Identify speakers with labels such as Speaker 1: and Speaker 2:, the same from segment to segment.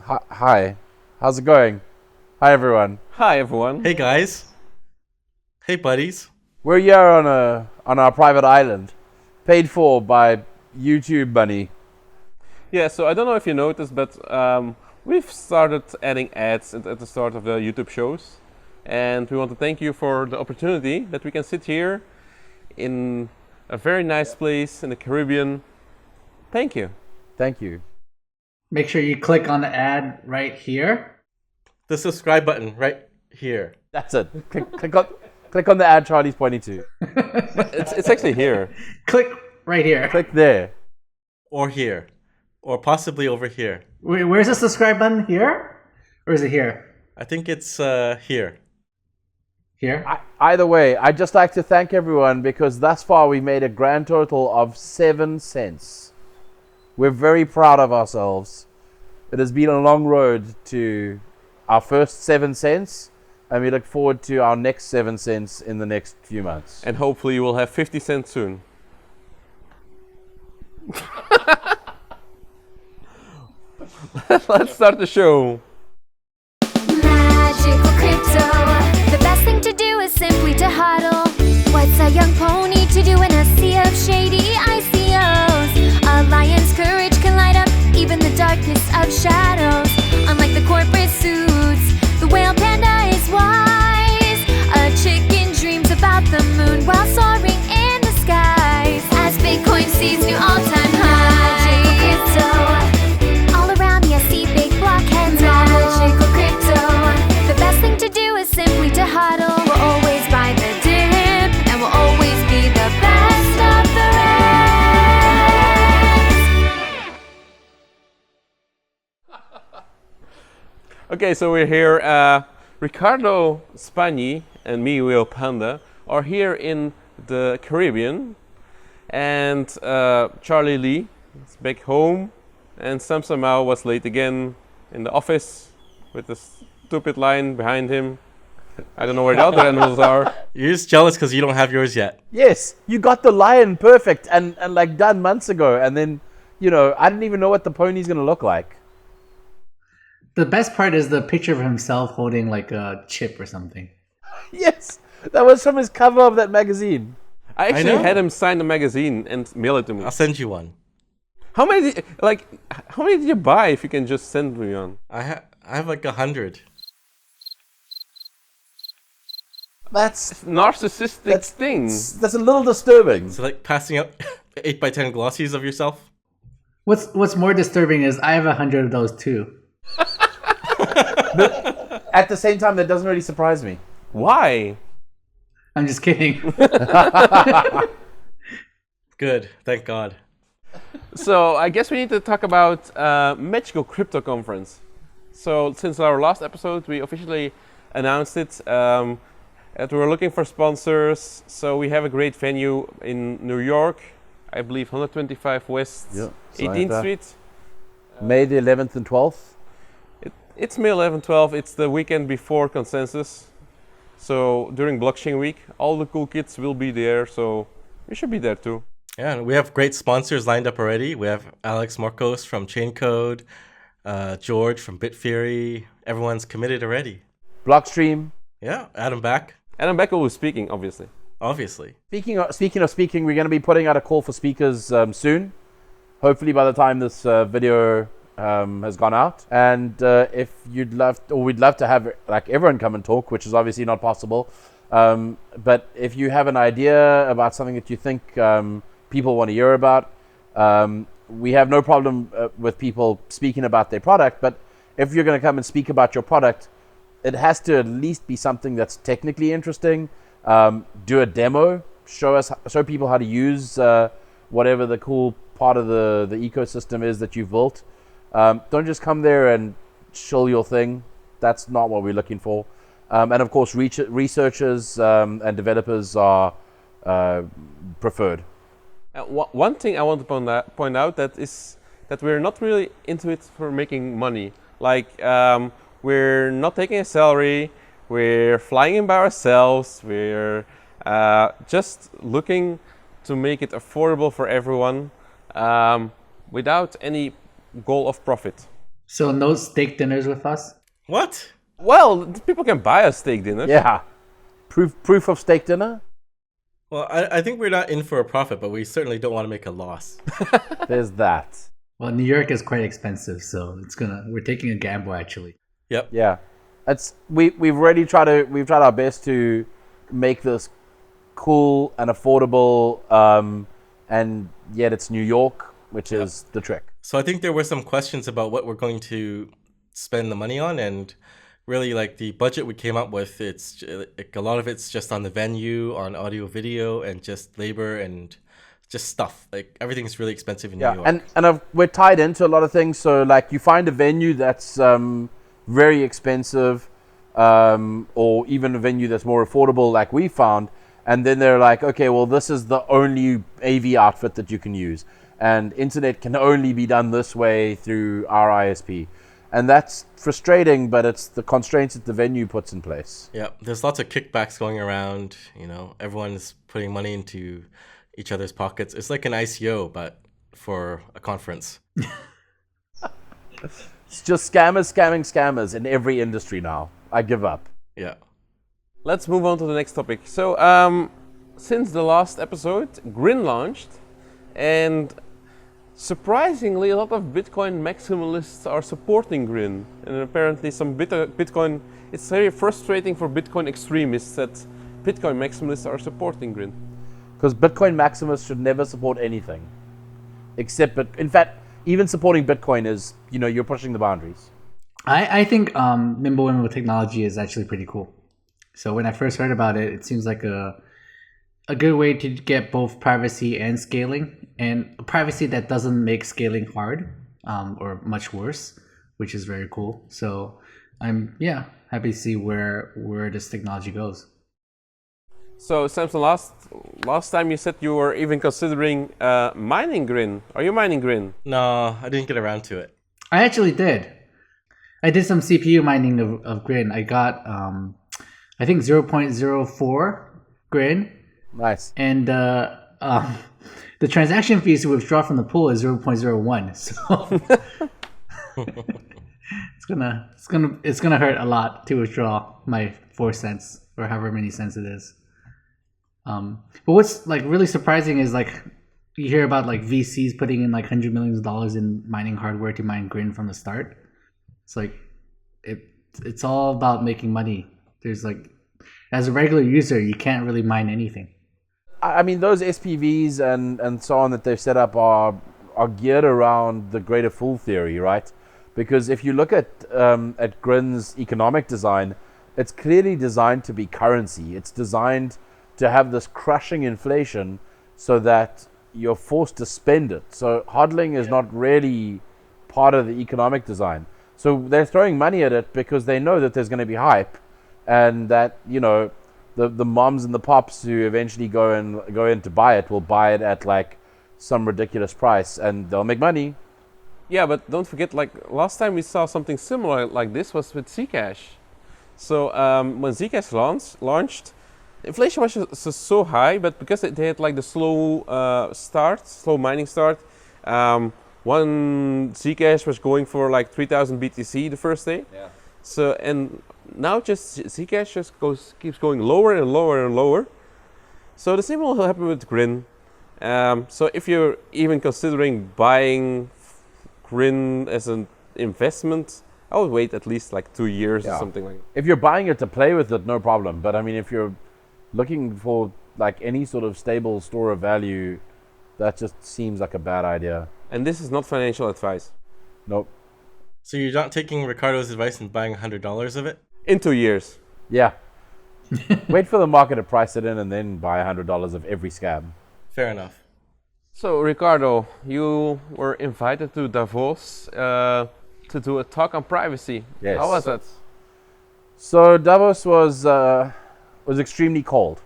Speaker 1: Hi. How's it going? Hi, everyone.
Speaker 2: Hi, everyone.
Speaker 3: Hey, guys. Hey, buddies.
Speaker 1: We're here on our private island, paid for by YouTube money.
Speaker 2: Yeah, so I don't know if you noticed, but we've started adding ads at the start of the YouTube shows. And we want to thank you for the opportunity that we can sit here in a very nice place in the Caribbean. Thank you.
Speaker 1: Thank you.
Speaker 4: Make sure you click on the ad right here.
Speaker 3: The subscribe button right here.
Speaker 1: That's it. Click on the ad Charlie's pointing to.
Speaker 2: It's actually here.
Speaker 4: Click right here.
Speaker 1: Click there.
Speaker 3: Or here. Or possibly over here.
Speaker 4: Wait, where's the subscribe button? Here? Or is it here?
Speaker 3: I think it's here.
Speaker 4: Here?
Speaker 1: Either way, I'd just like to thank everyone because thus far we made a grand total of 7 cents. We're very proud of ourselves. It has been a long road to our first 7 cents, and we look forward to our next 7 cents in the next few months.
Speaker 2: And hopefully you will have 50 cents soon. Let's start the show.
Speaker 5: Magical crypto. The best thing to do is simply to hodl. What's a young pony to do in a sea of shady ICOs? A lion's courage can light up even the darkest of shadows. Unlike the corporate suits, the whale panda is wise. A chicken dreams about the moon while soaring in the skies. As Bitcoin sees new all-time highs. Magical crypto. All around me I see big blockheads. Magical crypto. The best thing to do is simply to hodl. We'll always buy the dip, and we'll always be the best of the rest.
Speaker 2: Okay, so we're here. Ricardo Spagni and me, Will Panda, are here in the Caribbean. And Charlie Lee is back home. And Sam somehow was late again in the office with the stupid line behind him. I don't know where the other animals are.
Speaker 3: You're just jealous because you don't have yours yet.
Speaker 1: Yes, you got the lion perfect and like done months ago, and then, I didn't even know what the pony's going to look like.
Speaker 4: The best part is the picture of himself holding like a chip or something.
Speaker 1: Yes, that was from his cover of that magazine.
Speaker 2: I actually
Speaker 3: know.
Speaker 2: had him sign the magazine and mail it to me.
Speaker 3: I'll send you one.
Speaker 2: How many did you buy if you can just send me one?
Speaker 3: I have like 100.
Speaker 1: That's
Speaker 2: Narcissistic thing.
Speaker 1: that's a little disturbing.
Speaker 3: So like passing out 8x10 glossies of yourself.
Speaker 4: What's more disturbing is I have 100 of those too.
Speaker 1: But at the same time, that doesn't really surprise me.
Speaker 2: Why?
Speaker 4: I'm just kidding.
Speaker 3: Good, thank God.
Speaker 2: So I guess we need to talk about Magical Crypto Conference. So since our last episode, we officially announced it. And we're looking for sponsors. So we have a great venue in New York. I believe 125 West,
Speaker 1: Yeah, something like
Speaker 2: 18th
Speaker 1: that.
Speaker 2: Street.
Speaker 1: May the 11th and 12th.
Speaker 2: It's May 11, 12. It's the weekend before Consensus. So during Blockchain Week, all the cool kids will be there. So we should be there too.
Speaker 3: Yeah, and we have great sponsors lined up already. We have Alex Marcos from Chaincode, George from Bitfury. Everyone's committed already.
Speaker 1: Blockstream.
Speaker 3: Yeah, Adam back,
Speaker 2: And Beckel was speaking, obviously.
Speaker 3: obviously.
Speaker 1: Speaking of speaking, we're going to be putting out a call for speakers soon. Hopefully by the time this video has gone out. And if we'd love to have like everyone come and talk, which is obviously not possible. But if you have an idea about something that you think people want to hear about, we have no problem with people speaking about their product. But if you're going to come and speak about your product, it has to at least be something that's technically interesting. Do a demo, show people how to use whatever the cool part of the ecosystem is that you've built. Don't just come there and shill your thing. That's not what we're looking for. And of course, researchers and developers are preferred.
Speaker 2: One thing I want to point out that is that we're not really into it for making money. Like we're not taking a salary. We're flying in by ourselves. We're just looking to make it affordable for everyone without any goal of profit.
Speaker 4: So no steak dinners with us?
Speaker 3: What?
Speaker 2: Well, people can buy a steak dinner.
Speaker 1: Yeah. Proof of steak dinner?
Speaker 3: Well, I think we're not in for a profit, but we certainly don't want to make a loss.
Speaker 1: There's that.
Speaker 4: Well, New York is quite expensive, so we're taking a gamble actually.
Speaker 3: Yep.
Speaker 1: Yeah. We've tried our best to make this cool and affordable, and yet it's New York, which is the trick.
Speaker 3: So I think there were some questions about what we're going to spend the money on, and really like the budget we came up with, it's like a lot of it's just on the venue, on audio video, and just labor and just stuff. Like everything's really expensive in New York.
Speaker 1: And we're tied into a lot of things. So like you find a venue that's very expensive, or even a venue that's more affordable, like we found, and then they're like, okay, well, this is the only AV outfit that you can use, and internet can only be done this way through our ISP. And that's frustrating, but it's the constraints that the venue puts in place.
Speaker 3: Yeah, there's lots of kickbacks going around. Everyone's putting money into each other's pockets. It's like an ICO, but for a conference.
Speaker 1: It's just scammers scamming scammers in every industry now. I give up.
Speaker 3: Yeah.
Speaker 2: Let's move on to the next topic. So, since the last episode, Grin launched, and surprisingly, a lot of Bitcoin maximalists are supporting Grin. And apparently some Bitcoin, it's very frustrating for Bitcoin extremists that Bitcoin maximalists are supporting Grin.
Speaker 1: Because Bitcoin maximalists should never support anything. In fact, even supporting Bitcoin is, you're pushing the boundaries.
Speaker 4: I think Mimblewimble technology is actually pretty cool. So when I first heard about it, it seems like a good way to get both privacy and scaling, and privacy that doesn't make scaling hard or much worse, which is very cool. So I'm happy to see where this technology goes.
Speaker 2: So Samson, last time you said you were even considering mining Grin. Are you mining Grin?
Speaker 3: No, I didn't get around to it.
Speaker 4: I actually did. I did some CPU mining of Grin. I got I think 0.04 Grin.
Speaker 1: Nice.
Speaker 4: And the transaction fees to withdraw from the pool is 0.01. So it's gonna hurt a lot to withdraw my 4 cents or however many cents it is. But what's like really surprising is like you hear about like VCs putting in like $100 million in mining hardware to mine Grin from the start. It's like it's all about making money. There's like, as a regular user, you can't really mine anything.
Speaker 1: I mean, those SPVs and so on that they've set up are geared around the greater fool theory, right? Because if you look at Grin's economic design, it's clearly designed to be currency. It's designed to have this crushing inflation so that you're forced to spend it. So hodling is not really part of the economic design. So they're throwing money at it because they know that there's going to be hype, and that the moms and the pops who eventually go in to buy it will buy it at like some ridiculous price, and they'll make money.
Speaker 2: Yeah, but don't forget, like last time we saw something similar like this was with Zcash. So when Zcash launched, inflation was just so high, but because they had like the slow mining start, one Zcash was going for like 3,000 BTC the first day.
Speaker 1: Yeah.
Speaker 2: So and now just Zcash just keeps going lower and lower and lower. So the same will happen with Grin. So if you're even considering buying Grin as an investment, I would wait at least like 2 years or something like that.
Speaker 1: If you're buying it to play with it, no problem. But I mean, if you're looking for like any sort of stable store of value, that just seems like a bad idea.
Speaker 2: And this is not financial advice.
Speaker 1: Nope.
Speaker 3: So you're not taking Ricardo's advice and buying $100 of it?
Speaker 2: In 2 years.
Speaker 1: Yeah. Wait for the market to price it in and then buy $100 of every scam.
Speaker 3: Fair enough.
Speaker 2: So Ricardo, you were invited to Davos to do a talk on privacy.
Speaker 1: Yes.
Speaker 2: How was that?
Speaker 1: So Davos was extremely cold.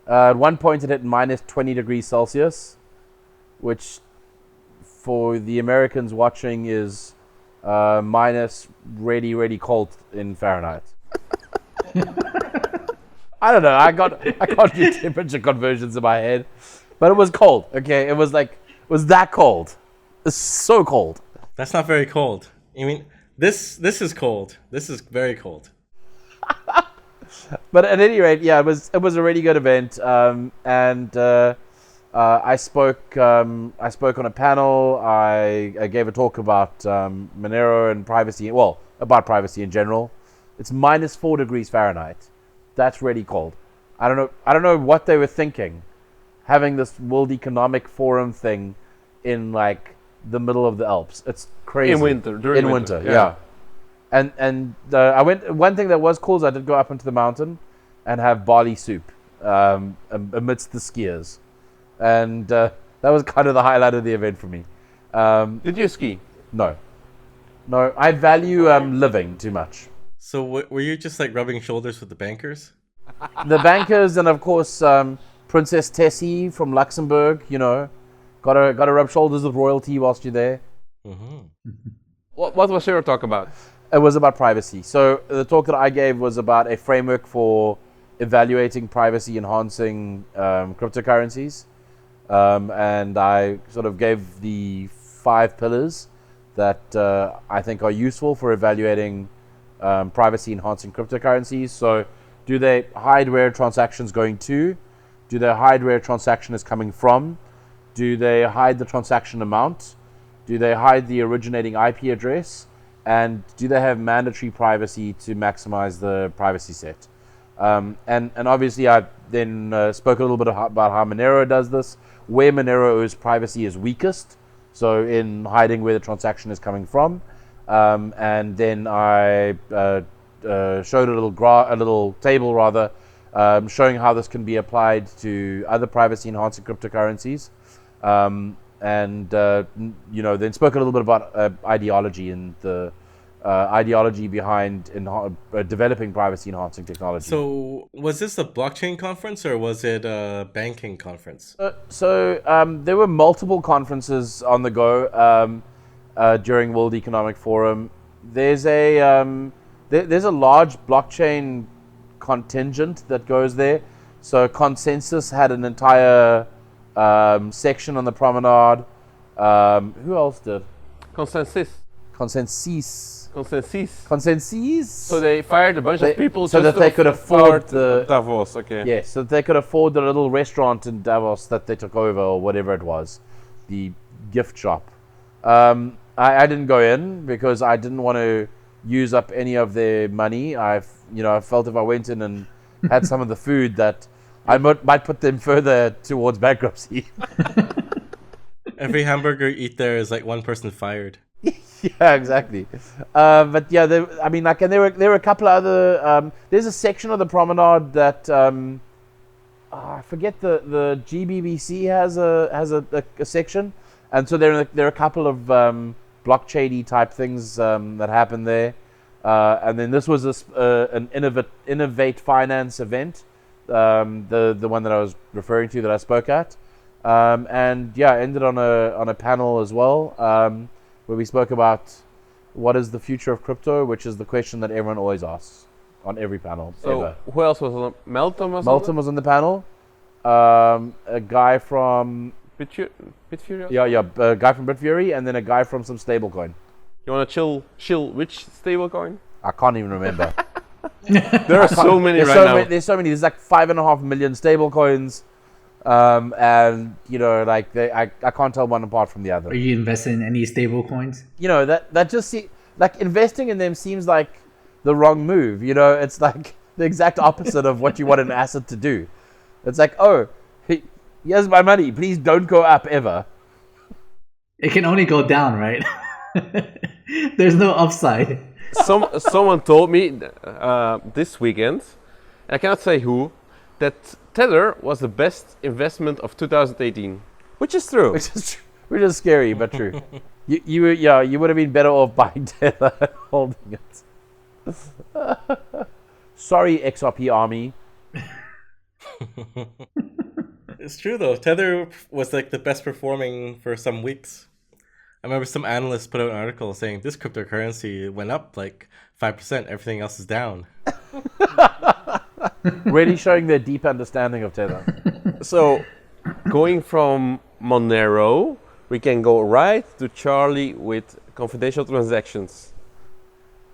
Speaker 1: At one point it hit minus 20 degrees Celsius, which for the Americans watching is minus really, really cold in Fahrenheit. I don't know. I can't do temperature conversions in my head, but it was cold. Okay, it was that cold. It's so cold.
Speaker 3: That's not very cold. I mean, this is cold. This is very cold.
Speaker 1: But at any rate, yeah, it was a really good event, and I spoke on a panel. I gave a talk about Monero and privacy. Well, about privacy in general. It's minus 4 degrees Fahrenheit. That's really cold. I don't know what they were thinking, having this World Economic Forum thing in like the middle of the Alps. It's crazy.
Speaker 2: During winter,
Speaker 1: yeah. And I went. One thing that was cool is I did go up into the mountain and have barley soup amidst the skiers, and that was kind of the highlight of the event for me.
Speaker 2: Did you ski?
Speaker 1: No. I value living too much.
Speaker 3: So were you just like rubbing shoulders with the bankers?
Speaker 1: The bankers and of course Princess Tessie from Luxembourg. You know, gotta rub shoulders with royalty whilst you're there.
Speaker 3: Mm-hmm.
Speaker 2: What was your talk about?
Speaker 1: It was about privacy. So the talk that I gave was about a framework for evaluating privacy enhancing cryptocurrencies. And I sort of gave the 5 pillars that I think are useful for evaluating privacy enhancing cryptocurrencies. So do they hide where transactions going to? Do they hide where a transaction is coming from? Do they hide the transaction amount? Do they hide the originating IP address? And do they have mandatory privacy to maximize the privacy set? And obviously I then spoke a little bit about how Monero does this, where Monero's privacy is weakest, so in hiding where the transaction is coming from. And then I showed a little table rather, showing how this can be applied to other privacy enhancing cryptocurrencies. Then spoke a little bit about ideology and the ideology behind developing privacy enhancing technology.
Speaker 3: So was this a blockchain conference or was it a banking conference?
Speaker 1: There were multiple conferences on the go during World Economic Forum. There's a large blockchain contingent that goes there. So Consensus had an entire section on the promenade. Who else did?
Speaker 2: Consensus.
Speaker 1: So
Speaker 2: they fired a bunch of people
Speaker 1: so that they could afford the
Speaker 2: Davos. Okay.
Speaker 1: Yes, so that they could afford the little restaurant in Davos that they took over, or whatever it was, the gift shop. I didn't go in because I didn't want to use up any of their money. I felt if I went in and had some of the food that I might put them further towards bankruptcy.
Speaker 3: Every hamburger you eat there is like one person fired.
Speaker 1: Yeah, exactly. But yeah, there were a couple of other. There's a section of the promenade that I forget the GBBC has a section, and so there are a couple of blockchain-y type things that happen there, and then this was an innovate finance event, the one that I was referring to that I spoke at, and yeah, ended on a panel as well. Where we spoke about what is the future of crypto, which is the question that everyone always asks on every panel.
Speaker 2: So
Speaker 1: ever.
Speaker 2: who else was on? Melton was
Speaker 1: Melton was on the panel. A guy from
Speaker 2: Bitfury?
Speaker 1: Yeah, a guy from Bitfury, and then a guy from some stablecoin.
Speaker 2: You want to chill which stablecoin?
Speaker 1: I can't even remember.
Speaker 2: There are so many now.
Speaker 1: There's so many. There's like 5.5 million stablecoins. And I can't tell one apart from the other.
Speaker 4: Are you invested in any stable coins?
Speaker 1: That just like investing in them seems like the wrong move. It's like the exact opposite of what you want an asset to do. It's like, oh, here's my money. Please don't go up ever.
Speaker 4: It can only go down, right? There's no upside.
Speaker 2: Someone told me this weekend, I cannot say who, that Tether was the best investment of 2018, which is true.
Speaker 1: Which is scary, but true. You would have been better off buying Tether and holding it. Sorry, XRP army.
Speaker 3: It's true though. Tether was like the best performing for some weeks. I remember some analysts put out an article saying this cryptocurrency went up like 5%. Everything else is down.
Speaker 1: Really showing their deep understanding of Tether.
Speaker 2: So, going from Monero, we can go right to Charlie with confidential transactions.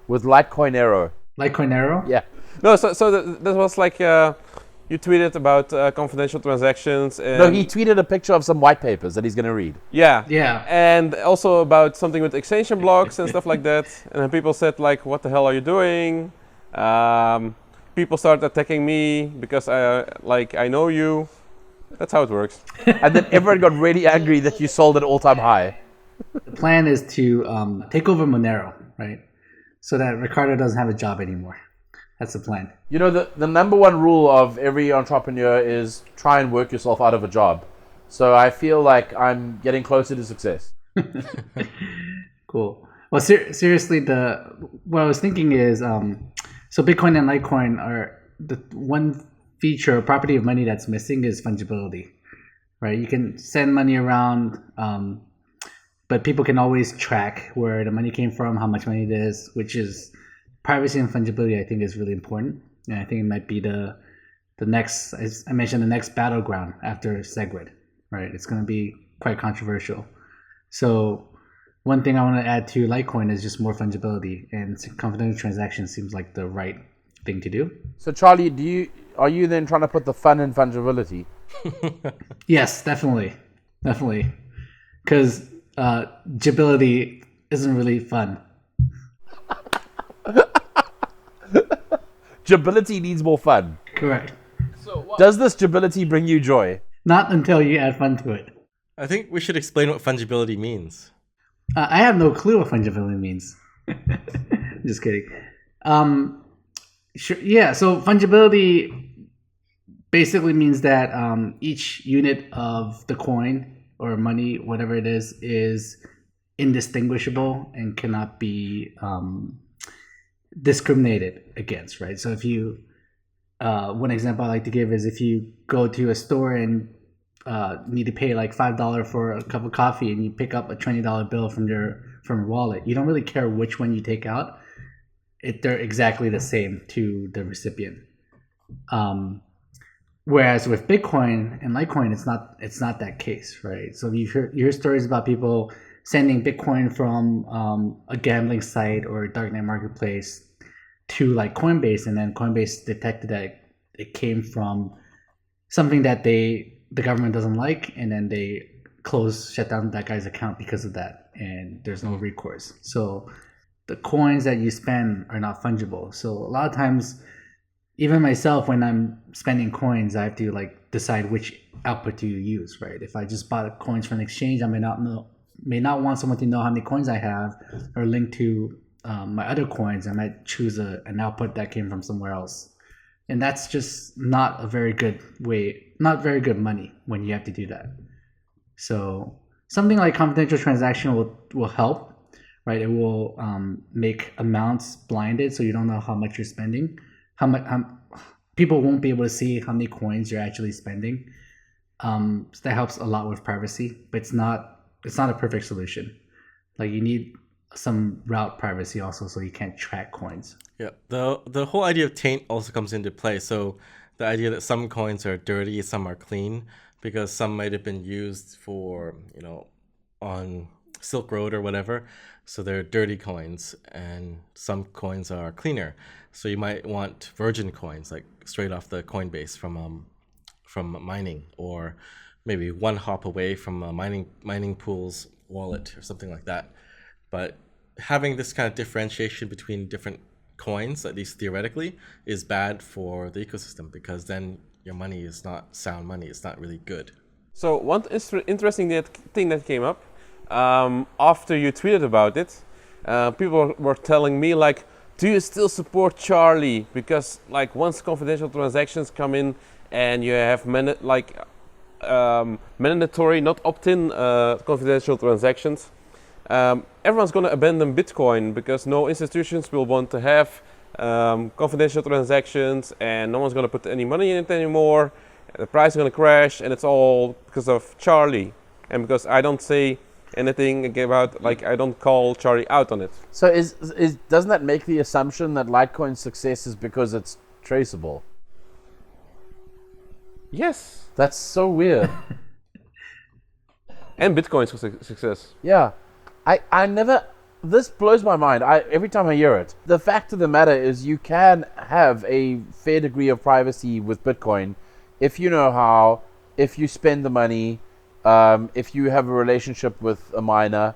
Speaker 1: With Litecoinero.
Speaker 4: Litecoinero?
Speaker 1: Yeah.
Speaker 2: No, so that was like you tweeted about confidential transactions. And
Speaker 1: No, he tweeted a picture of some white papers that he's going to read.
Speaker 2: Yeah.
Speaker 4: Yeah.
Speaker 2: And also about something with extension blocks and stuff like that. And then people said like, "What the hell are you doing?" People started attacking me because I know you. That's how it works.
Speaker 1: And then everyone got really angry that you sold at all-time high.
Speaker 4: The plan is to take over Monero, right? So that Ricardo doesn't have a job anymore. That's the plan.
Speaker 1: You know, the number one rule of every entrepreneur is try and work yourself out of a job. So I feel like I'm getting closer to success.
Speaker 4: Cool. Well, seriously, what I was thinking is, so Bitcoin and Litecoin are the one feature or property of money that's missing is fungibility, right? You can send money around, but people can always track where the money came from, how much money it is, which is privacy and fungibility. I think is really important, and I think it might be the next, as I mentioned, the next battleground after SegWit, right? It's going to be quite controversial. So one thing I want to add to Litecoin is just more fungibility, and confidential transactions seems like the right thing to do.
Speaker 1: So Charlie, are you then trying to put the fun in fungibility?
Speaker 4: Yes, definitely, because Gibility isn't really fun.
Speaker 1: Gibility needs more fun.
Speaker 4: Correct.
Speaker 1: Does this Gibility bring you joy?
Speaker 4: Not until you add fun to it.
Speaker 3: I think we should explain what fungibility means.
Speaker 4: I have no clue what fungibility means. Just kidding. Sure. Yeah. So fungibility basically means that each unit of the coin or money, whatever it is indistinguishable and cannot be discriminated against, right? So if you, one example I like to give is if you go to a store and need to pay like $5 for a cup of coffee and you pick up a $20 bill from your wallet, you don't really care which one you take out. They're exactly the same to the recipient. Whereas with Bitcoin and Litecoin, it's not that case, right? So you hear stories about people sending Bitcoin from a gambling site or a darknet marketplace to like Coinbase, and then Coinbase detected that it came from something that the government doesn't like, and then they shut down that guy's account because of that, and there's no recourse. So the coins that you spend are not fungible. So a lot of times, even myself, when I'm spending coins, I have to like decide which output to use, right? If I just bought coins from an exchange, I may not want someone to know how many coins I have or link to my other coins. I might choose an output that came from somewhere else. And that's just not a very good way, not very good money when you have to do that. So something like confidential transaction will help, right? It will make amounts blinded, so you don't know how much you're spending. People won't be able to see how many coins you're actually spending. So that helps a lot with privacy, but it's not a perfect solution. Like you need some route privacy also, so you can't track coins.
Speaker 3: Yeah, the whole idea of taint also comes into play. So the idea that some coins are dirty, some are clean, because some might have been used for, on Silk Road or whatever. So they're dirty coins, and some coins are cleaner. So you might want virgin coins, like straight off the Coinbase from mining, or maybe one hop away from a mining pool's wallet or something like that. But having this kind of differentiation between different coins, at least theoretically, is bad for the ecosystem, because then your money is not sound money. It's not really good.
Speaker 2: So one interesting thing that came up after you tweeted about it, people were telling me like, do you still support Charlie? Because like once confidential transactions come in and you have mandatory, not opt-in confidential transactions, everyone's going to abandon Bitcoin because no institutions will want to have confidential transactions, and no one's going to put any money in it anymore. The price is going to crash, and it's all because of Charlie, and because I don't say anything about, like, I don't call Charlie out on it.
Speaker 1: So doesn't that make the assumption that Litecoin's success is because it's traceable?
Speaker 2: Yes.
Speaker 1: That's so weird.
Speaker 2: And Bitcoin's success.
Speaker 1: Yeah. I never this blows my mind. Every time I hear it. The fact of the matter is you can have a fair degree of privacy with Bitcoin if you know how, if you spend the money, if you have a relationship with a miner.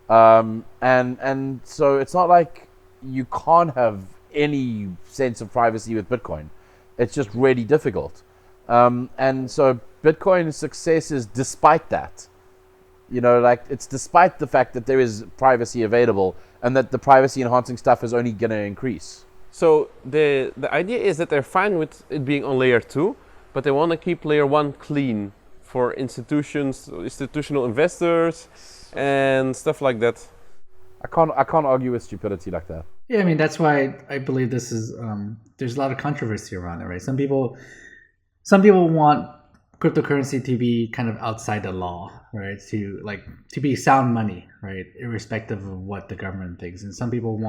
Speaker 1: And so it's not like you can't have any sense of privacy with Bitcoin. It's just really difficult. And so Bitcoin's success is despite that. You know, like it's despite the fact that there is privacy available and that the privacy enhancing stuff is only going to increase.
Speaker 2: So the idea is that they're fine with it being on layer 2, but they want to keep layer 1 clean for institutional investors and stuff like that.
Speaker 1: I can't argue with stupidity like that.
Speaker 4: Yeah, I mean that's why I believe this is. There's a lot of controversy around it, right? Some people want cryptocurrency to be kind of outside the law, right? To be sound money, right? Irrespective of what the government thinks. And some people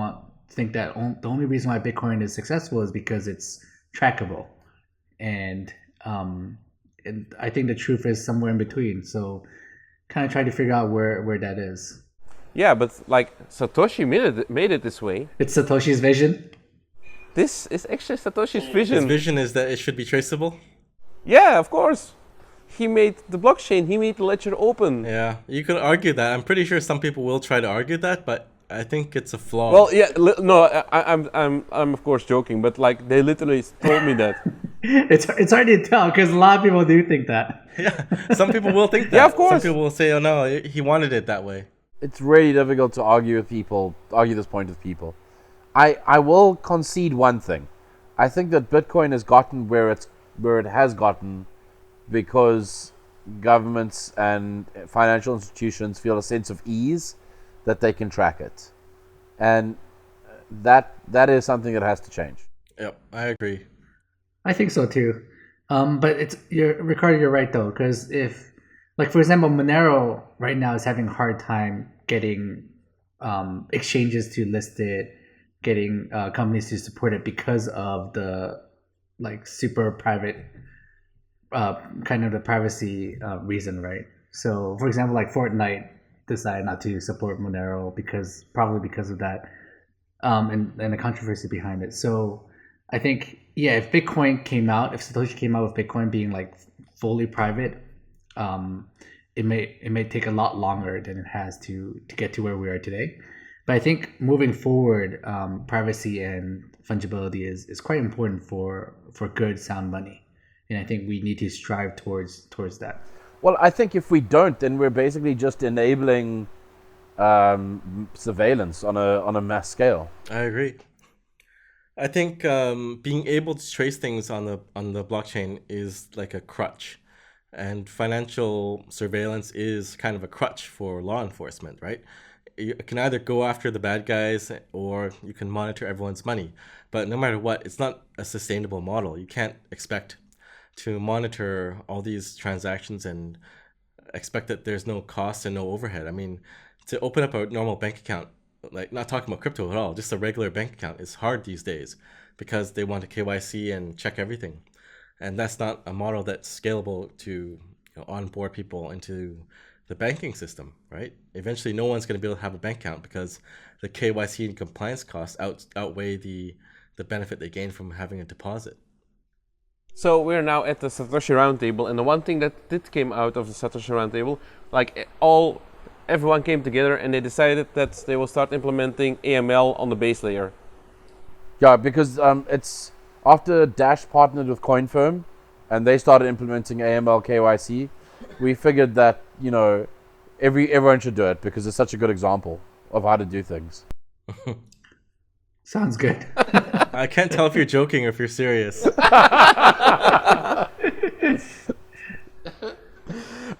Speaker 4: think that the only reason why Bitcoin is successful is because it's trackable, and I think the truth is somewhere in between. So, kind of try to figure out where that is.
Speaker 2: Yeah, but like Satoshi made it this way.
Speaker 4: It's Satoshi's vision.
Speaker 2: This is actually Satoshi's vision.
Speaker 3: His vision is that it should be traceable.
Speaker 2: Yeah, of course. He made the blockchain. He made the ledger open.
Speaker 3: Yeah, you could argue that. I'm pretty sure some people will try to argue that, but I think it's a flaw.
Speaker 2: Well, yeah, no, I'm of course joking, but like they literally told me that.
Speaker 4: It's hard to tell because a lot of people do think that.
Speaker 3: Yeah, some people will think that.
Speaker 2: Yeah, of course.
Speaker 3: Some people will say, "Oh no, he wanted it that way."
Speaker 1: It's really difficult to argue this point with people. I will concede one thing. I think that Bitcoin has gotten where it has gotten because governments and financial institutions feel a sense of ease that they can track it. And that is something that has to change.
Speaker 3: Yep, I agree.
Speaker 4: I think so too. But Ricardo, you're right though, because if, like for example, Monero right now is having a hard time getting exchanges to list it, getting companies to support it because of the like super private kind of the privacy reason, right? So, for example, like Fortnite decided not to support Monero probably because of that, and the controversy behind it. So, I think if Bitcoin came out, if Satoshi came out with Bitcoin being like fully private, it may take a lot longer than it has to get to where we are today. But I think moving forward, privacy and fungibility is quite important for good sound money. And I think we need to strive towards that.
Speaker 1: Well, I think if we don't, then we're basically just enabling surveillance on a mass scale.
Speaker 3: I agree. I think being able to trace things on the blockchain is like a crutch, and financial surveillance is kind of a crutch for law enforcement, right? You can either go after the bad guys or you can monitor everyone's money. But no matter what, it's not a sustainable model. You can't expect to monitor all these transactions and expect that there's no cost and no overhead. I mean, to open up a normal bank account, like not talking about crypto at all, just a regular bank account is hard these days because they want to KYC and check everything. And that's not a model that's scalable to onboard people into the banking system, right? Eventually, no one's going to be able to have a bank account because the KYC and compliance costs outweigh the benefit they gain from having a deposit.
Speaker 2: So we're now at the Satoshi Roundtable, and the one thing that did came out of the Satoshi Roundtable, like everyone came together and they decided that they will start implementing AML on the base layer.
Speaker 1: Yeah, because it's after Dash partnered with CoinFirm and they started implementing AML KYC, we figured that, everyone should do it because it's such a good example of how to do things.
Speaker 4: Sounds good.
Speaker 3: I can't tell if you're joking or if you're serious.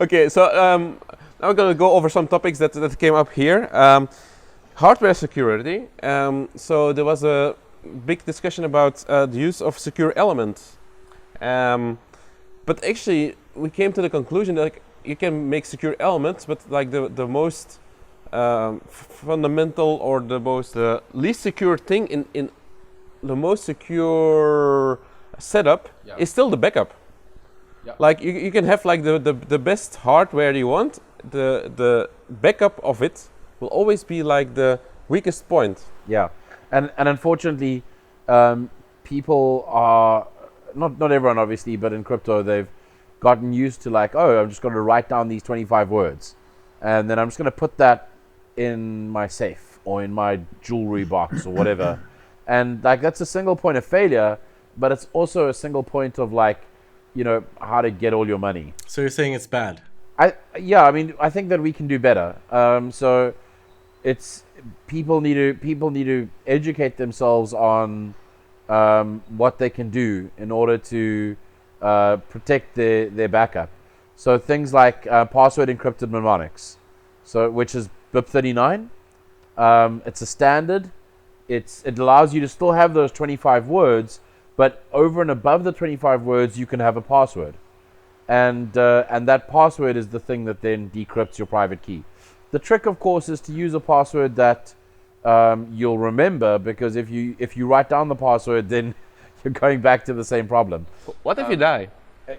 Speaker 2: Okay, so now we're going to go over some topics that came up here. Hardware security. So there was a big discussion about the use of secure elements. But actually, we came to the conclusion that you can make secure elements, but like the most fundamental or the least secure thing in the most secure setup is still the backup. Yeah. Like you can have like the best hardware you want, the backup of it will always be like the weakest point.
Speaker 1: Yeah, and unfortunately, people are not everyone obviously, but in crypto they've gotten used to like, oh, I'm just going to write down these 25 words, and then I'm just going to put that in my safe or in my jewelry box or whatever, and like that's a single point of failure, but it's also a single point of like, you know, how to get all your money.
Speaker 3: So you're saying it's bad?
Speaker 1: I mean, I think that we can do better. So it's people need to educate themselves on what they can do in order to protect their backup. So things like password encrypted mnemonics, so which is BIP39. It's a standard. It allows you to still have those 25 words, but over and above the 25 words, you can have a password. And that password is the thing that then decrypts your private key. The trick, of course, is to use a password that you'll remember, because if you write down the password, then you're going back to the same problem.
Speaker 2: What if you die?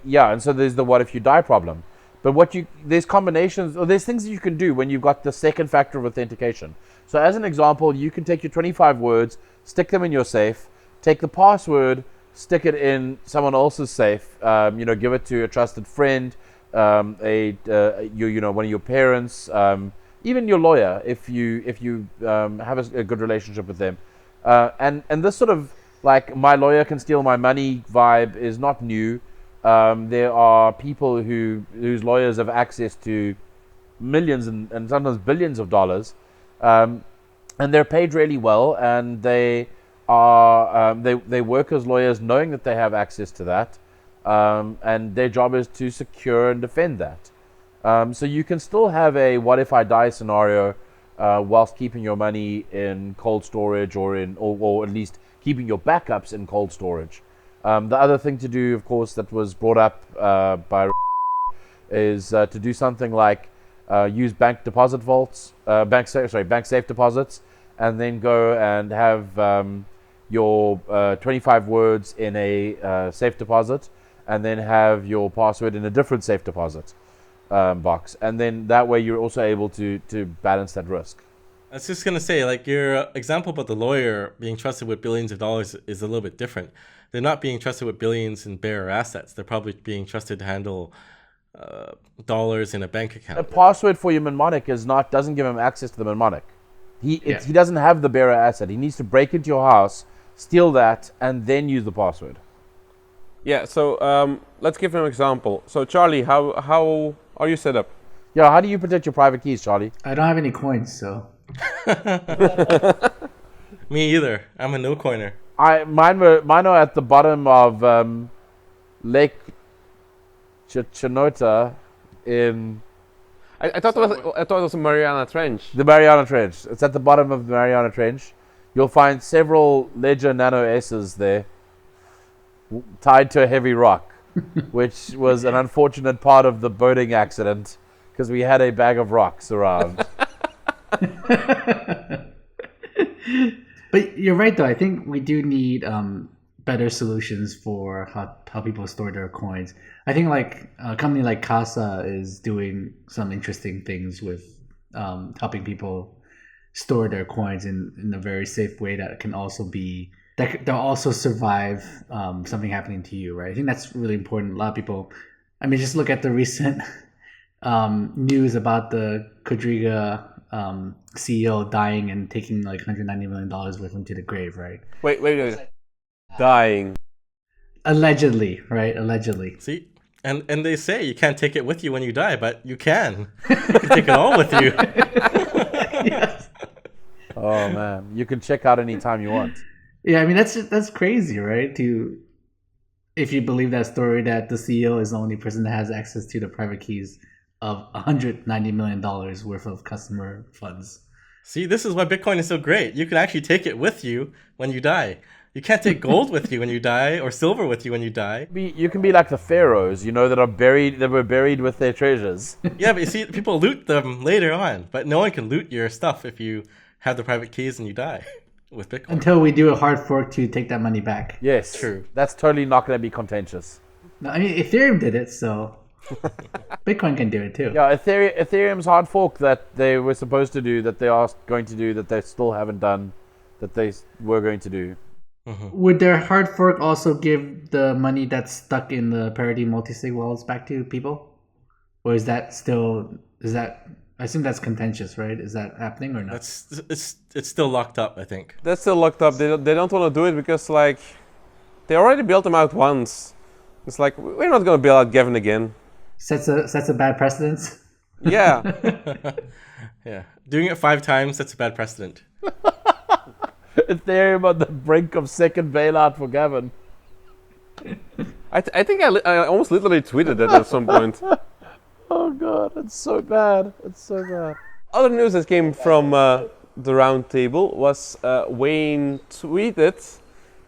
Speaker 1: Yeah, and so there's the what if you die problem. But there's combinations, or there's things that you can do when you've got the second factor of authentication. So as an example, you can take your 25 words, stick them in your safe, take the password, stick it in someone else's safe, give it to a trusted friend, one of your parents, even your lawyer, if you have a good relationship with them. And this sort of like my lawyer can steal my money vibe is not new. There are people whose lawyers have access to millions and sometimes billions of dollars, and they're paid really well, and they work as lawyers knowing that they have access to that, and their job is to secure and defend that. So you can still have a what if I die scenario whilst keeping your money in cold storage or at least keeping your backups in cold storage. The other thing to do, of course, that was brought up by is to do something like use bank deposit vaults, bank safe deposits, and then go and have your 25 words in a safe deposit, and then have your password in a different safe deposit box, and then that way you're also able to balance that risk.
Speaker 3: I was just going to say, like, your example about the lawyer being trusted with billions of dollars is a little bit different. They're not being trusted with billions in bearer assets. They're probably being trusted to handle dollars in a bank account.
Speaker 1: A password for your mnemonic doesn't give him access to the mnemonic. He doesn't have the bearer asset. He needs to break into your house, steal that, and then use the password.
Speaker 2: Yeah, so let's give an example. So Charlie, how are you set up?
Speaker 1: Yeah, how do you protect your private keys, Charlie?
Speaker 4: I don't have any coins, so.
Speaker 3: Me either. I'm a no coiner.
Speaker 1: Mine are at the bottom of Lake Chinota in.
Speaker 2: I thought it was a Mariana Trench.
Speaker 1: The Mariana Trench. It's at the bottom of the Mariana Trench. You'll find several Ledger Nano S's there, tied to a heavy rock, which was an unfortunate part of the boating accident because we had a bag of rocks around.
Speaker 4: But you're right, though. I think we do need better solutions for how people store their coins. I think like a company like Casa is doing some interesting things with helping people store their coins in a very safe way that can also be they'll also survive something happening to you, right? I think that's really important. A lot of people, I mean, just look at the recent news about the Quadriga CEO dying and taking like $190 million with him to the grave, right?
Speaker 2: Wait. Dying.
Speaker 4: Allegedly, right? Allegedly.
Speaker 3: See? And they say you can't take it with you when you die, but you can. You can take it all with you.
Speaker 4: Yes.
Speaker 1: Oh, man. You can check out anytime you want.
Speaker 4: Yeah, I mean, that's crazy, right? If you believe that story that the CEO is the only person that has access to the private keys of $190 million worth of customer funds.
Speaker 3: See, this is why Bitcoin is so great. You can actually take it with you when you die. You can't take gold with you when you die, or silver with you when you die.
Speaker 1: You can be like the pharaohs, that were buried with their treasures.
Speaker 3: Yeah, but you see, people loot them later on, but no one can loot your stuff if you have the private keys and you die with Bitcoin.
Speaker 4: Until we do a hard fork to take that money back.
Speaker 1: Yes,
Speaker 3: True.
Speaker 1: That's totally not going to be contentious.
Speaker 4: No, I mean, Ethereum did it, so. Bitcoin can do it too.
Speaker 1: Yeah, Ethereum's hard fork that they were supposed to do, that they are going to do, that they still haven't done, that they were going to do.
Speaker 4: Would their hard fork also give the money that's stuck in the parity multi-sig wallets back to people? Or is that still, I assume that's contentious, right? Is that happening or not?
Speaker 3: It's still locked up, I think.
Speaker 2: That's still locked up. They don't want to do it because like they already built them out once. It's like we're not going to build out Gavin again.
Speaker 4: Sets a bad precedence.
Speaker 2: Yeah.
Speaker 3: Yeah. Doing it 5 times, that's a bad precedent.
Speaker 1: Ethereum on the brink of second bailout for Gavin.
Speaker 2: I think I almost literally tweeted that at some point.
Speaker 1: Oh god, it's so bad. It's so bad.
Speaker 2: Other news that came from the roundtable was Wayne tweeted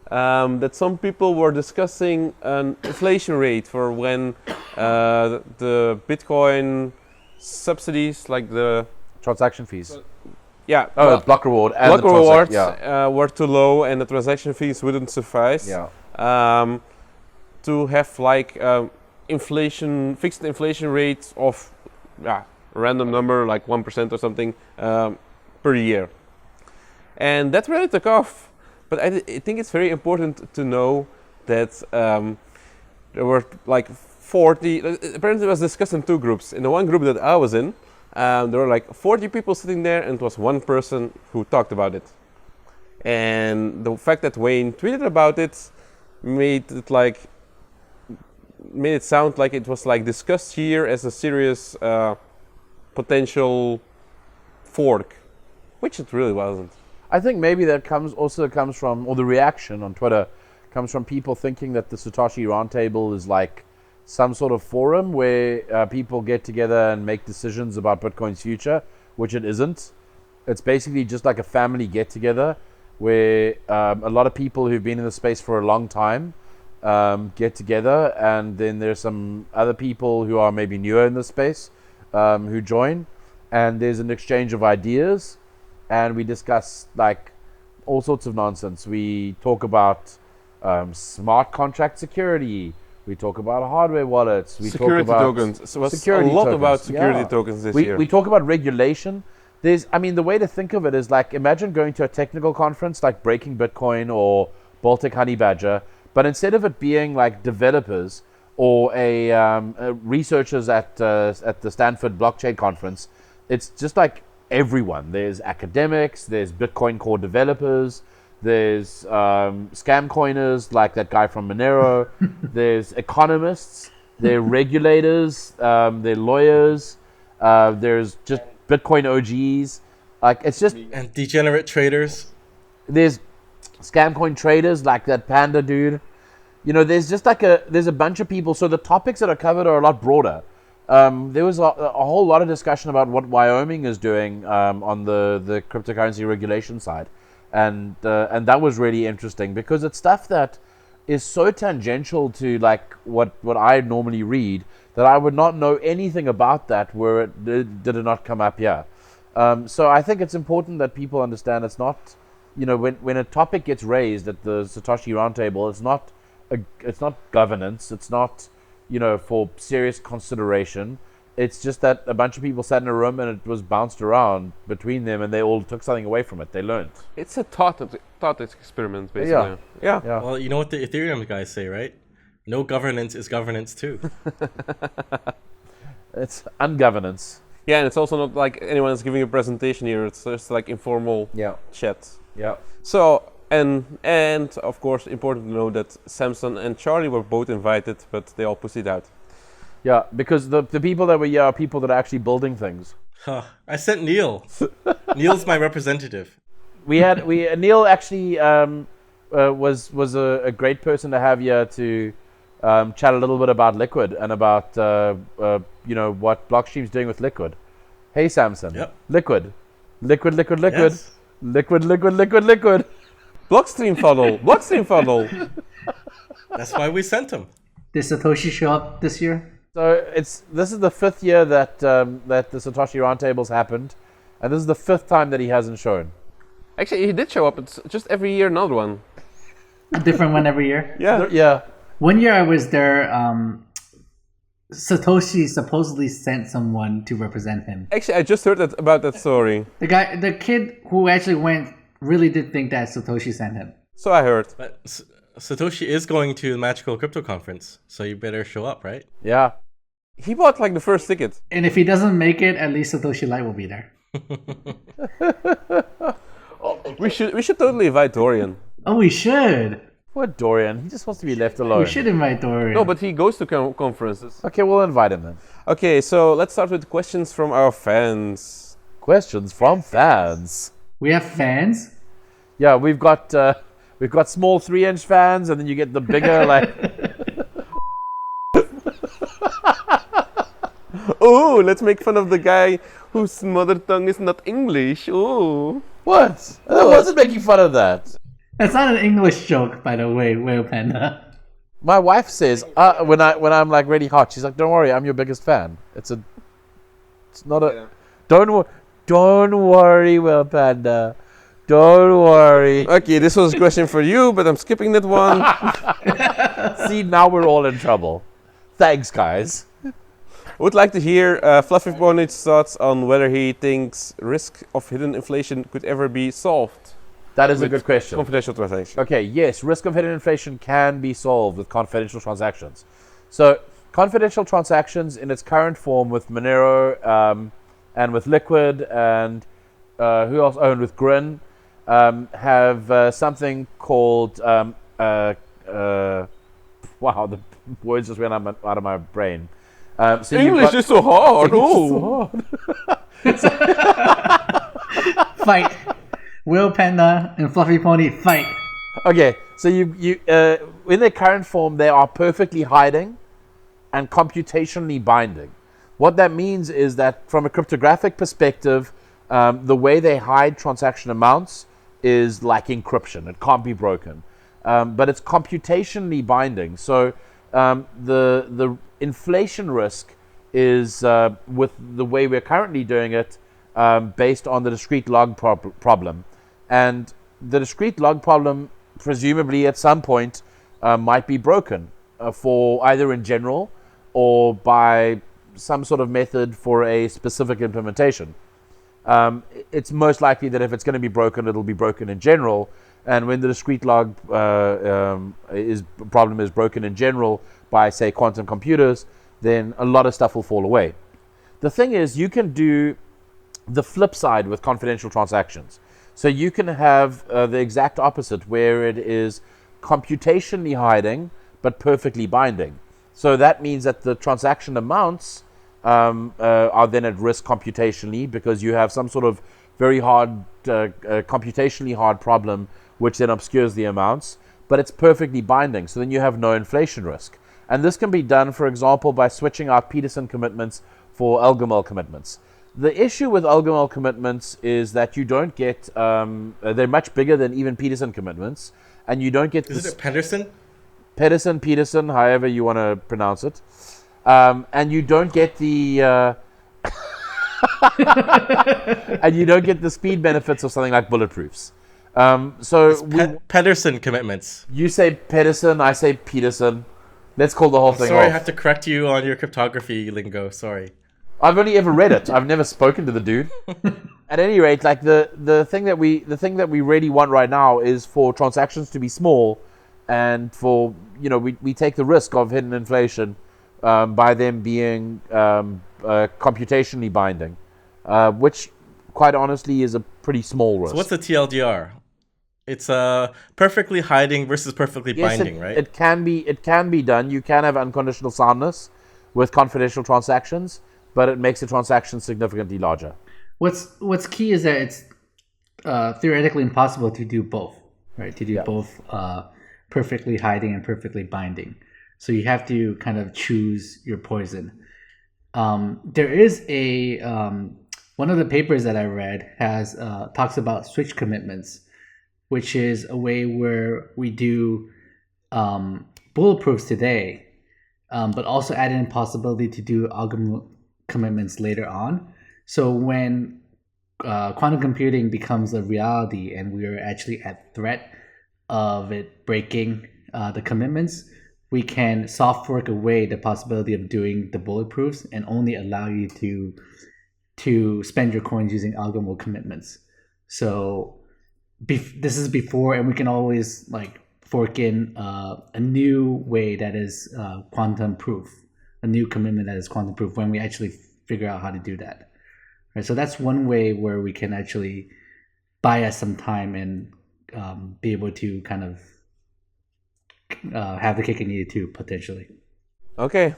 Speaker 2: that some people were discussing an inflation rate for when the Bitcoin subsidies, like the
Speaker 1: Transaction fees.
Speaker 2: block
Speaker 1: Block reward and
Speaker 2: block
Speaker 1: the transac-
Speaker 2: rewards
Speaker 1: yeah.
Speaker 2: were too low and the transaction fees wouldn't suffice.
Speaker 1: Yeah.
Speaker 2: To have like fixed inflation rates of a random number like 1% or something per year, and that really took off. But I think it's very important to know that there were like 40. Apparently, it was discussed in 2 groups. In the one group that I was in, there were like 40 people sitting there, and it was one person who talked about it. And the fact that Wayne tweeted about it made it sound like it was like discussed here as a serious potential fork, which it really wasn't.
Speaker 1: I think maybe that comes from, or the reaction on Twitter comes from people thinking that the Satoshi Roundtable is like some sort of forum where people get together and make decisions about Bitcoin's future, which it isn't. It's basically just like a family get together where a lot of people who've been in the space for a long time get together, and then there's some other people who are maybe newer in the space who join, and there's an exchange of ideas, and we discuss like all sorts of nonsense. We talk about smart contract security. We talk about hardware wallets. We
Speaker 2: Security
Speaker 1: talk about
Speaker 2: tokens. So it's
Speaker 1: security
Speaker 2: a lot
Speaker 1: tokens.
Speaker 2: about security
Speaker 1: Yeah.
Speaker 2: tokens this
Speaker 1: we,
Speaker 2: year.
Speaker 1: We talk about regulation. The way to think of it is like, imagine going to a technical conference like Breaking Bitcoin or Baltic Honey Badger, but instead of it being like developers or researchers at the Stanford Blockchain Conference, it's just like everyone. There's academics, there's Bitcoin core developers, there's scam coiners like that guy from Monero, there's economists, there are regulators, there are lawyers, there's just Bitcoin OGs. Like, it's just,
Speaker 3: And degenerate traders.
Speaker 1: there's scam coin traders like that Panda dude. You know, there's just like there's a bunch of people. So the topics that are covered are a lot broader. There was a whole lot of discussion about what Wyoming is doing on the cryptocurrency regulation side, and that was really interesting because it's stuff that is so tangential to like what I normally read that I would not know anything about that were it did it not come up here. So I think it's important that people understand it's not, you know, when a topic gets raised at the Satoshi Roundtable, it's not governance, it's not, you know, for serious consideration. It's just that a bunch of people sat in a room and it was bounced around between them and they all took something away from it. They learned.
Speaker 2: It's a thought experiment, basically.
Speaker 1: Yeah.
Speaker 3: Well, you know what the Ethereum guys say, right? No governance is governance too.
Speaker 1: It's ungovernance.
Speaker 2: Yeah, and it's also not like anyone's giving a presentation here. It's just like informal chat.
Speaker 1: Yeah.
Speaker 2: So, and of course, important to know that Samson and Charlie were both invited, but they all pussied out.
Speaker 1: Yeah, because the people that were here are people that are actually building things.
Speaker 3: Huh. I sent Neil. Neil's my representative.
Speaker 1: Neil actually was a great person to have here to chat a little bit about Liquid and about you know, what Blockstream's doing with Liquid. Hey Samson.
Speaker 3: Yep.
Speaker 1: Liquid.
Speaker 3: Yes.
Speaker 1: Liquid.
Speaker 2: Blockstream funnel.
Speaker 3: That's why we sent him.
Speaker 4: Did Satoshi show up this year?
Speaker 1: So this is the 5th year that that the Satoshi Roundtables happened, and this is the 5th time that he hasn't shown.
Speaker 2: Actually, he did show up. It's just every year another one.
Speaker 4: A different one every year?
Speaker 2: Yeah.
Speaker 1: Yeah.
Speaker 4: One year I was there, Satoshi supposedly sent someone to represent him.
Speaker 2: Actually, I just heard about that story.
Speaker 4: The kid who actually went really did think that Satoshi sent him.
Speaker 2: So I heard.
Speaker 3: But Satoshi is going to the Magical Crypto Conference, so you better show up, right?
Speaker 1: Yeah.
Speaker 2: He bought like the first ticket.
Speaker 4: And if he doesn't make it, at least Satoshi Light will be there.
Speaker 2: We should totally invite Dorian.
Speaker 4: Oh, we should.
Speaker 1: Poor Dorian. He just wants to be left alone.
Speaker 4: We should invite Dorian.
Speaker 2: No, but he goes to conferences.
Speaker 1: Okay, we'll invite him then.
Speaker 2: Okay, so let's start with questions from our fans.
Speaker 1: Questions from fans.
Speaker 4: We have fans.
Speaker 1: Yeah, we've got small 3-inch fans, and then you get the bigger like.
Speaker 2: Oh, let's make fun of the guy whose mother tongue is not English. Oh.
Speaker 1: What? I wasn't making fun of that.
Speaker 4: That's not an English joke, by the way, Whale Panda.
Speaker 1: My wife says when I'm like really hot, she's like, "Don't worry, I'm your biggest fan." It's not a. Yeah. Don't worry, Whale Panda. Don't worry.
Speaker 2: Okay, this was a question for you, but I'm skipping that one.
Speaker 1: See, now we're all in trouble. Thanks, guys.
Speaker 2: Would like to hear Fluffy Pony's thoughts on whether he thinks risk of hidden inflation could ever be solved.
Speaker 1: That is a good question.
Speaker 2: Confidential transaction.
Speaker 1: Okay, yes, risk of hidden inflation can be solved with confidential transactions. So, confidential transactions in its current form with Monero and with Liquid and who else owned with Grin have something called wow, the words just went out of my brain. So
Speaker 2: English is so hard. Oh.
Speaker 4: Fight. Whale Panda and Fluffy Pony fight.
Speaker 1: Okay, so you in their current form, they are perfectly hiding and computationally binding. What that means is that from a cryptographic perspective, the way they hide transaction amounts is like encryption. It can't be broken. But it's computationally binding. So the inflation risk is, with the way we're currently doing it, based on the discrete log problem. And the discrete log problem, presumably at some point, might be broken for either in general or by some sort of method for a specific implementation. It's most likely that if it's going to be broken, it'll be broken in general. And when the discrete log problem is broken in general by, say, quantum computers, then a lot of stuff will fall away. The thing is, you can do the flip side with confidential transactions. So you can have the exact opposite, where it is computationally hiding but perfectly binding. So that means that the transaction amounts are then at risk computationally, because you have some sort of very hard, computationally hard problem which then obscures the amounts, but it's perfectly binding. So then you have no inflation risk. And this can be done, for example, by switching out Peterson commitments for Elgamal commitments. The issue with Elgamal commitments is that you don't get, they're much bigger than even Peterson commitments, and you don't get...
Speaker 3: Is it Pedersen?
Speaker 1: Peterson, however you want to pronounce it. And you don't get the... and you don't get the speed benefits of something like bulletproofs.
Speaker 3: Pedersen commitments.
Speaker 1: You say Pedersen, I say Peterson. Let's call the whole thing
Speaker 3: Sorry,
Speaker 1: off.
Speaker 3: I have to correct you on your cryptography lingo. Sorry.
Speaker 1: I've only ever read it. I've never spoken to the dude. At any rate, like the thing that we really want right now is for transactions to be small, and for we take the risk of hidden inflation by them being computationally binding, which quite honestly is a pretty small risk.
Speaker 3: So what's the TLDR? It's perfectly hiding versus perfectly binding, right?
Speaker 1: It can be done. You can have unconditional soundness with confidential transactions, but it makes the transaction significantly larger.
Speaker 4: What's key is that it's theoretically impossible to do both, right? To do both perfectly hiding and perfectly binding. So you have to kind of choose your poison. There is a one of the papers that I read has talks about switch commitments, which is a way where we do bulletproofs today, but also add in possibility to do algorithm commitments later on. So when quantum computing becomes a reality and we are actually at threat of it breaking the commitments, we can soft fork away the possibility of doing the bulletproofs and only allow you to spend your coins using algorithmic commitments. So this is before, and we can always like fork in a new way that is quantum proof, a new commitment that is quantum proof when we actually figure out how to do that. Right. So that's one way where we can actually buy us some time and be able to kind of have the cake and eat it too, potentially.
Speaker 2: Okay,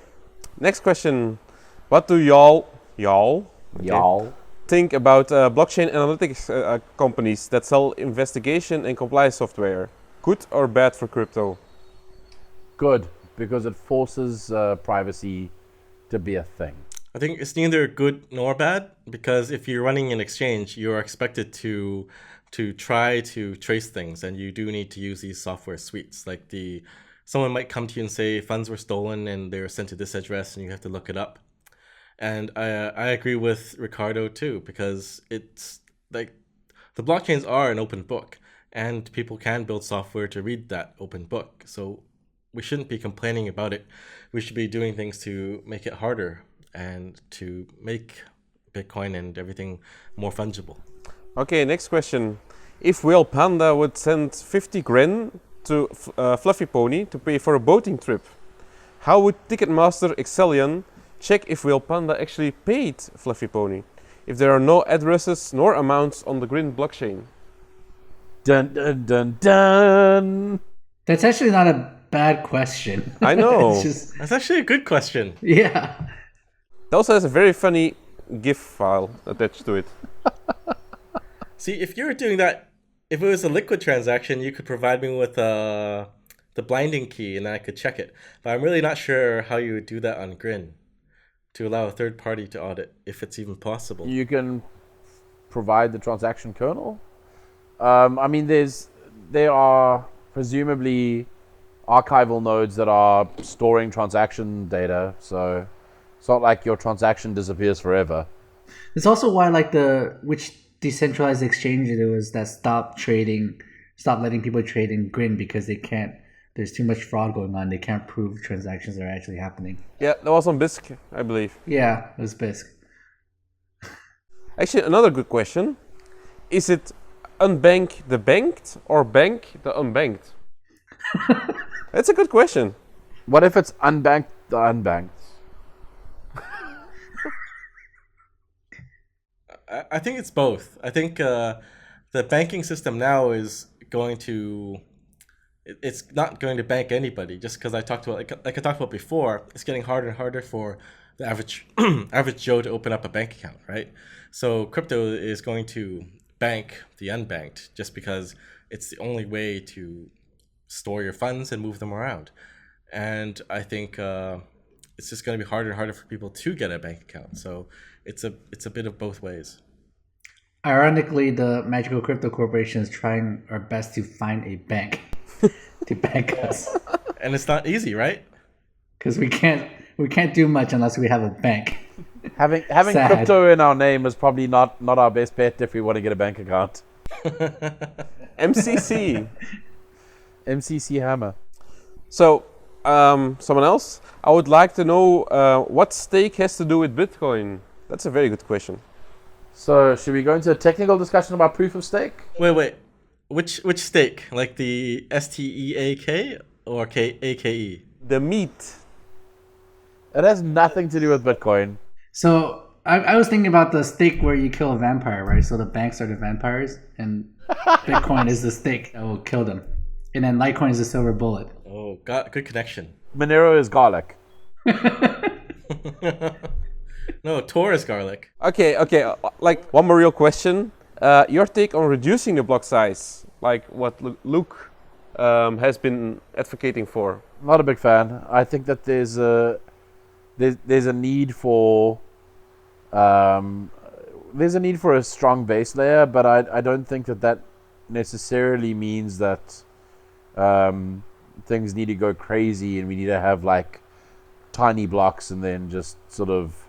Speaker 2: next question. What do y'all think about blockchain analytics companies that sell investigation and compliance software? Good or bad for crypto?
Speaker 1: Good, because it forces privacy to be a thing.
Speaker 3: I think it's neither good nor bad, because if you're running an exchange, you're expected to try to trace things, and you do need to use these software suites. Like someone might come to you and say funds were stolen and they were sent to this address, and you have to look it up. And I agree with Ricardo too, because it's like the blockchains are an open book, and people can build software to read that open book. So we shouldn't be complaining about it. We should be doing things to make it harder and to make Bitcoin and everything more fungible.
Speaker 2: Okay, next question. If Whale Panda would send 50 Grin to Fluffy Pony to pay for a boating trip, how would Ticketmaster Excellion check if Whale Panda actually paid Fluffy Pony if there are no addresses nor amounts on the Grin blockchain?
Speaker 1: Dun dun dun dun.
Speaker 4: That's actually not a bad question.
Speaker 2: I know.
Speaker 4: It's just,
Speaker 3: That's actually a good question.
Speaker 4: yeah.
Speaker 2: It also has a very funny GIF file attached to it.
Speaker 3: See, if you were doing that, if it was a liquid transaction, you could provide me with the blinding key and I could check it. But I'm really not sure how you would do that on Grin to allow a third party to audit, if it's even possible.
Speaker 1: You can provide the transaction kernel. I mean, there are presumably archival nodes that are storing transaction data, so it's not like your transaction disappears forever.
Speaker 4: It's also why which decentralized exchange it was that stopped letting people trade in Grin, because there's too much fraud going on. They can't prove transactions are actually happening.
Speaker 2: Yeah, that was on Bisq, I believe.
Speaker 4: Yeah, it was Bisq.
Speaker 2: Actually, another good question. Is it unbank the banked or bank the unbanked? That's a good question.
Speaker 1: What if it's unbanked the unbanked?
Speaker 3: I think it's both. I think the banking system now is going to... It's not going to bank anybody, just because I talked about, like I talked about before, it's getting harder and harder for the average average Joe to open up a bank account, right? So crypto is going to bank the unbanked, just because it's the only way to store your funds and move them around. And I think it's just going to be harder and harder for people to get a bank account. So it's a bit of both ways.
Speaker 4: Ironically, the Magical Crypto Corporation is trying our best to find a bank to bank us,
Speaker 3: And it's not easy, right?
Speaker 4: because we can't do much unless we have a bank.
Speaker 1: Having
Speaker 4: Sad.
Speaker 1: crypto in our name is probably not our best bet if we want to get a bank account.
Speaker 2: MCC.
Speaker 1: MCC Hammer.
Speaker 2: So, someone else? I would like to know what stake has to do with Bitcoin. That's a very good question.
Speaker 1: So, should we go into a technical discussion about proof of stake?
Speaker 3: Wait. Which stake? Like the STEAK or AKE?
Speaker 2: The meat.
Speaker 1: It has nothing to do with Bitcoin.
Speaker 4: So I was thinking about the stake where you kill a vampire, right? So the banks are the vampires, and Bitcoin is the stake that will kill them, and then Litecoin is the silver bullet.
Speaker 3: Oh, good connection.
Speaker 1: Monero is garlic.
Speaker 3: No, Tor is garlic.
Speaker 2: Okay. Like one more real question. Your take on reducing the block size, like what Luke has been advocating for.
Speaker 1: Not a big fan. I think that there's a need for a strong base layer, but I don't think that necessarily means that things need to go crazy and we need to have like tiny blocks and then just sort of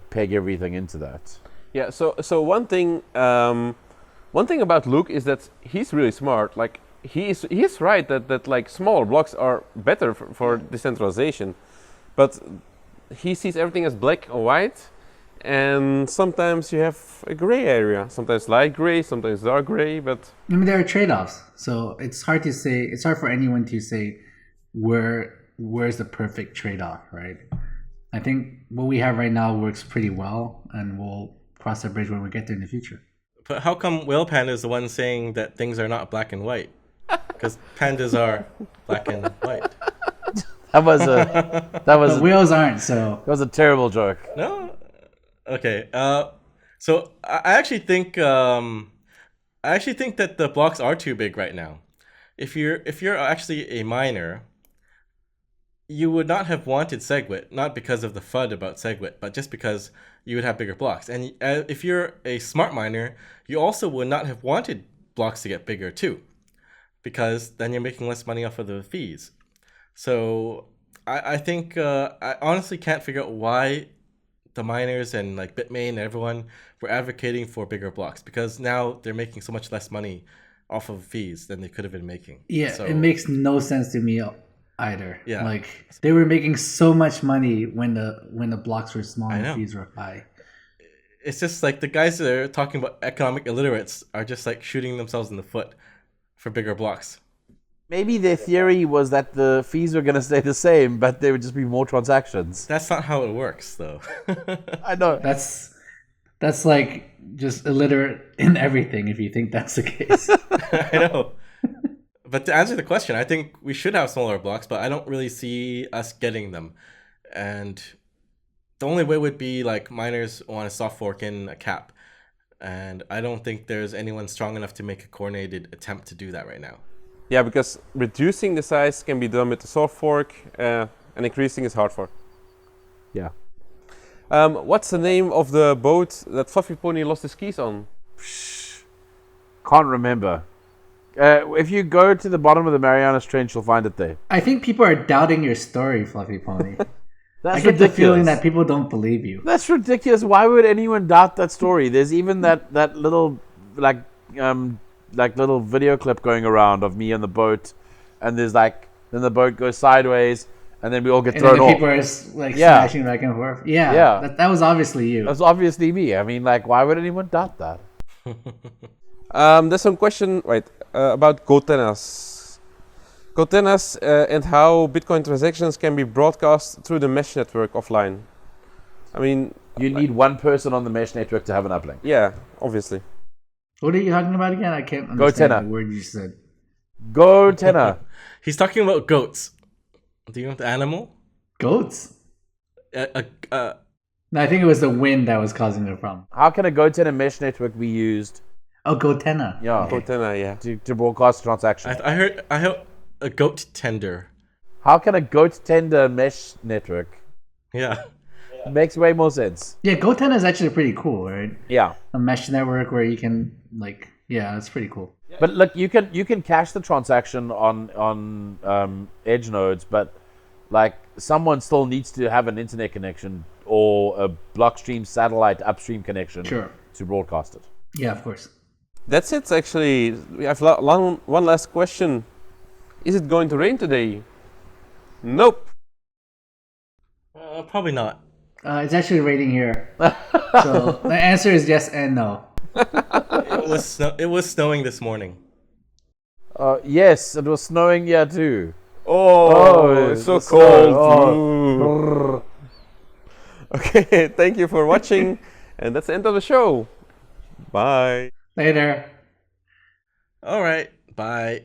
Speaker 1: peg everything into that.
Speaker 2: Yeah. So one thing about Luke is that he's really smart. Like he's right that like small blocks are better for decentralization, but he sees everything as black or white, and sometimes you have a gray area, sometimes light gray, sometimes dark gray, but
Speaker 4: I mean, there are trade-offs, so it's hard to say. It's hard for anyone to say where's the perfect trade-off, right? I think what we have right now works pretty well, and we'll cross that bridge when we get there in the future.
Speaker 3: But how come Whale Panda is the one saying that things are not black and white? Because pandas are black and white.
Speaker 4: But whales aren't, so
Speaker 1: That was a terrible joke.
Speaker 3: No? Okay. So I actually think that the blocks are too big right now. If you're actually a miner, you would not have wanted SegWit, not because of the FUD about SegWit, but just because you would have bigger blocks. And if you're a smart miner, you also would not have wanted blocks to get bigger too, because then you're making less money off of the fees. So I think I honestly can't figure out why the miners and like Bitmain and everyone were advocating for bigger blocks, because now they're making so much less money off of fees than they could have been making.
Speaker 4: yeah,
Speaker 3: So,
Speaker 4: it makes no sense to me either.
Speaker 3: Yeah.
Speaker 4: Like they were making so much money when the blocks were small
Speaker 3: I
Speaker 4: and the
Speaker 3: know.
Speaker 4: fees were high.
Speaker 3: it's just like the guys that are talking about economic illiterates are just like shooting themselves in the foot for bigger blocks.
Speaker 1: Maybe their theory was that the fees were going to stay the same, but there would just be more transactions.
Speaker 3: That's not how it works, though.
Speaker 1: I know.
Speaker 4: That's like just illiterate in everything if you think that's the case.
Speaker 3: I know. But to answer the question, I think we should have smaller blocks, but I don't really see us getting them. And the only way would be like miners want a soft fork in a cap. And I don't think there's anyone strong enough to make a coordinated attempt to do that right now.
Speaker 2: yeah, because reducing the size can be done with the soft fork, and increasing is hard fork.
Speaker 1: Yeah.
Speaker 2: What's the name of the boat that Fluffy Pony lost his keys on?
Speaker 1: Can't remember. If you go to the bottom of the Marianas Trench, you'll find it there.
Speaker 4: I think people are doubting your story, Fluffy Pony.
Speaker 1: That's
Speaker 4: I get the feeling
Speaker 1: ridiculous.
Speaker 4: that people don't believe you.
Speaker 1: That's ridiculous. Why would anyone doubt that story? There's even that little like little video clip going around of me on the boat, and there's like then the boat goes sideways, and then we all get
Speaker 4: And
Speaker 1: thrown
Speaker 4: then the
Speaker 1: off.
Speaker 4: people are like
Speaker 1: Yeah.
Speaker 4: smashing back and forth. Yeah,
Speaker 1: Yeah.
Speaker 4: that was obviously you.
Speaker 1: That's obviously me. I mean, like, why would anyone doubt that?
Speaker 2: There's some question about Gotenas. Gotenas and how Bitcoin transactions can be broadcast through the mesh network offline. I mean,
Speaker 1: You need one person on the mesh network to have an uplink.
Speaker 2: yeah, obviously.
Speaker 4: What are you talking about again? I can't
Speaker 1: Go
Speaker 4: understand
Speaker 1: tenor.
Speaker 4: the word you said.
Speaker 1: Go tenor.
Speaker 3: He's talking about goats. Do you know the animal?
Speaker 4: Goats?
Speaker 3: Uh,
Speaker 4: No, I think it was the wind that was causing the problem.
Speaker 1: How can a go tenor mesh network be used?
Speaker 4: Oh, Gotena.
Speaker 1: Yeah,
Speaker 2: Gotena, yeah.
Speaker 1: to broadcast transactions.
Speaker 3: I heard a goat tender.
Speaker 1: How can a goat tender mesh network?
Speaker 3: Yeah.
Speaker 1: Makes way more sense.
Speaker 4: Yeah, Gotena is actually pretty cool, right?
Speaker 1: Yeah.
Speaker 4: A mesh network where you can it's pretty cool.
Speaker 1: But look, you can cache the transaction on edge nodes, but like someone still needs to have an internet connection or a Blockstream satellite upstream connection
Speaker 4: Sure.
Speaker 1: to broadcast it.
Speaker 4: Yeah, of course.
Speaker 2: That's it, actually. We have one last question. Is it going to rain today? Nope.
Speaker 3: Probably not.
Speaker 4: It's actually raining here. So the answer is yes and no.
Speaker 3: It was snowing this morning.
Speaker 1: Yes, it was snowing here too.
Speaker 2: Oh, it's so
Speaker 1: the
Speaker 2: cold.
Speaker 1: snow. Oh.
Speaker 2: Okay, thank you for watching. And that's the end of the show. Bye.
Speaker 4: Later.
Speaker 3: All right. Bye.